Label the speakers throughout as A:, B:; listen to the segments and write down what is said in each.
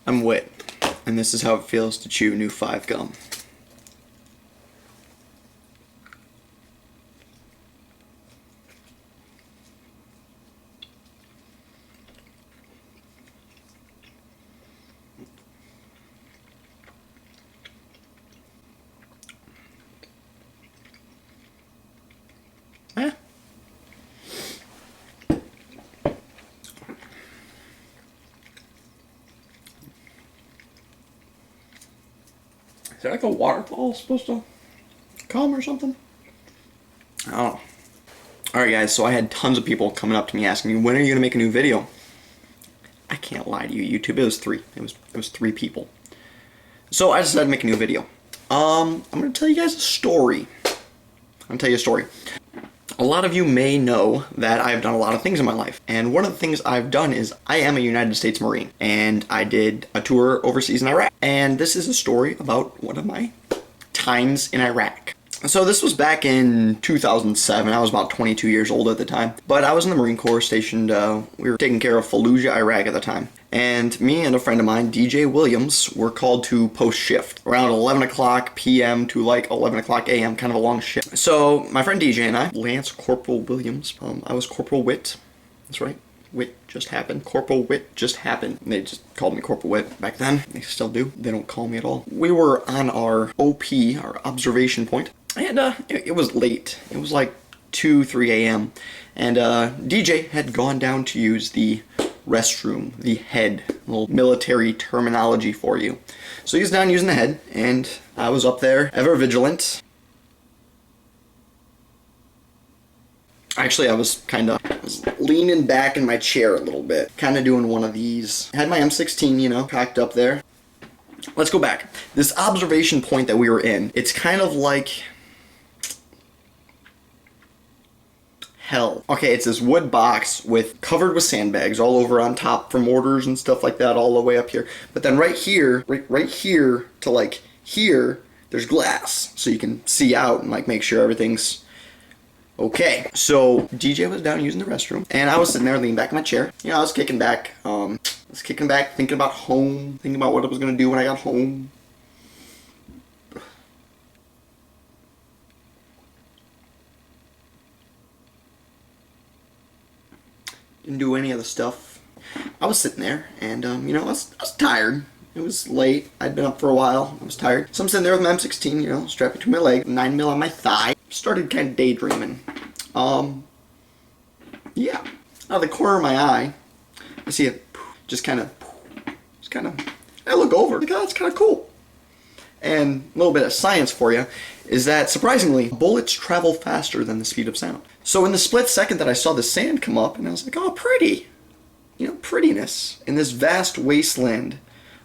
A: I'm Wit, and this is how it feels to chew new 5 gum. Eh. Is that like a waterfall supposed to come or something? I don't know. Alright guys, so I had tons of people coming up to me asking me, when are you going to make a new video? I can't lie to you, YouTube. It was 3. It was 3 people. So I decided to make a new video. I'm going to tell you guys a story. I'm going to tell you a story. A lot of you may know that I've done a lot of things in my life, and one of the things I've done is I am a United States Marine, and I did a tour overseas in Iraq, and this is a story about one of my times in Iraq. So this was back in 2007. I was about 22 years old at the time, but I was in the Marine Corps stationed, we were taking care of Fallujah, Iraq at the time. And me and a friend of mine, DJ Williams, were called to post shift around 11 o'clock p.m. to like 11 o'clock a.m., kind of a long shift. So my friend DJ and I, Lance Corporal Williams, I was Corporal Witt, that's right. Wit just happened. Corporal Wit just happened. They just called me Corporal Wit back then. They still do. They don't call me at all. We were on our OP, our observation point, and it was late. It was like 2, 3 a.m. And DJ had gone down to use the restroom, the head, a little military terminology for you. So he was down using the head, and I was up there, ever vigilant. Actually, I was leaning back in my chair a little bit, kind of doing one of these. I had my M16, you know, cocked up there. Let's go back. This observation point that we were in, it's kind of like hell. Okay, it's this wood box covered with sandbags all over on top for mortars and stuff like that all the way up here. But then right here, right here to like here, there's glass, so you can see out and like make sure everything's okay. So DJ was down using the restroom, and I was sitting there leaning back in my chair. You know, I was kicking back, thinking about home, thinking about what I was gonna do when I got home. Didn't do any of the stuff. I was sitting there, and you know, I was tired. It was late. I'd been up for a while. I was tired. So I'm sitting there with my M16, you know, strapped between my leg, 9mm on my thigh. Started kind of daydreaming. Yeah. Out of the corner of my eye, I see it I look over. Like, oh, that's kind of cool. And a little bit of science for you is that, surprisingly, bullets travel faster than the speed of sound. So in the split second that I saw the sand come up, and I was like, oh, pretty. You know, prettiness in this vast wasteland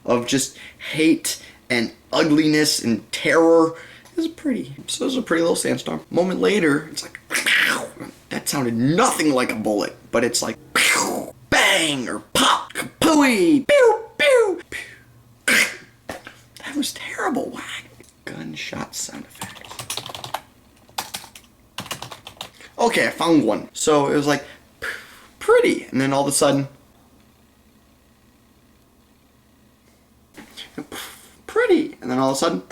A: of just hate and ugliness and terror. It was pretty. So it was a pretty little sandstorm. A moment later, it's like, that sounded nothing like a bullet, but it's like, bang, or pop, kapooey, pew, pew, pew. That was terrible. Whack. Gunshot sound effects. Okay, I found one. So it was like, pretty, and then all of a sudden, pretty, and then all of a sudden,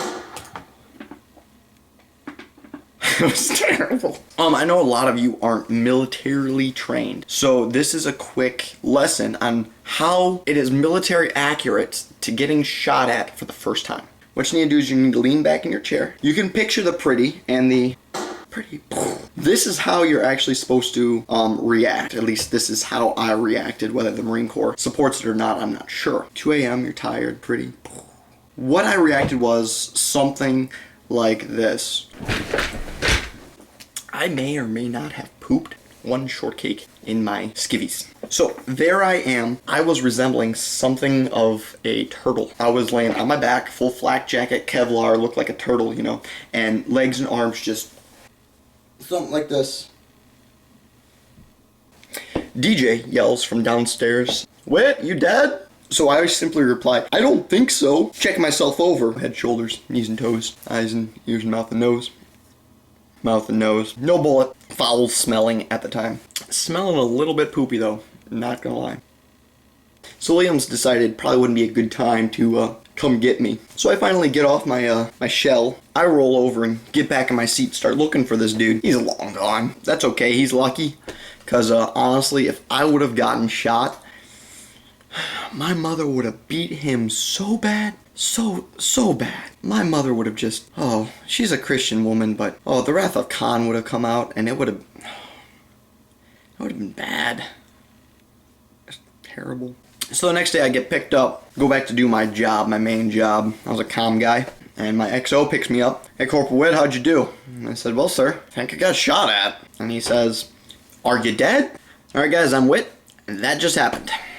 A: it was terrible. I know a lot of you aren't militarily trained, so this is a quick lesson on how it is military accurate to getting shot at for the first time. What you need to do is you need to lean back in your chair. You can picture the pretty and the pretty. This is how you're actually supposed to react. At least this is how I reacted. Whether the Marine Corps supports it or not, I'm not sure. 2 a.m., you're tired, pretty. What I reacted was something like this. I may or may not have pooped one shortcake in my skivvies. So there I am. I was resembling something of a turtle. I was laying on my back, full flak jacket, Kevlar, looked like a turtle, you know, and legs and arms just something like this. DJ yells from downstairs, "Wit, you dead?" So I simply reply, "I don't think so." Checking myself over. Head, shoulders, knees and toes, eyes and ears and mouth and nose. Mouth and nose. No bullet. Foul smelling at the time. Smelling a little bit poopy though, not gonna lie. So So Liam's decided probably wouldn't be a good time to come get me. So I finally get off my my shell. I roll over and get back in my seat, start looking for this dude. He's long gone. That's okay. He's lucky. Because honestly, if I would have gotten shot, my mother would have beat him so bad. So bad. My mother would have just, oh, she's a Christian woman, but, oh, the wrath of Khan would have come out, and it would have been bad. It's terrible. So the next day I get picked up, go back to do my job, my main job. I was a comm guy, and my XO picks me up. Hey, Corporal Witt, how'd you do? And I said, well, sir, I think I got shot at. And he says, are you dead? All right, guys, I'm Witt, and that just happened.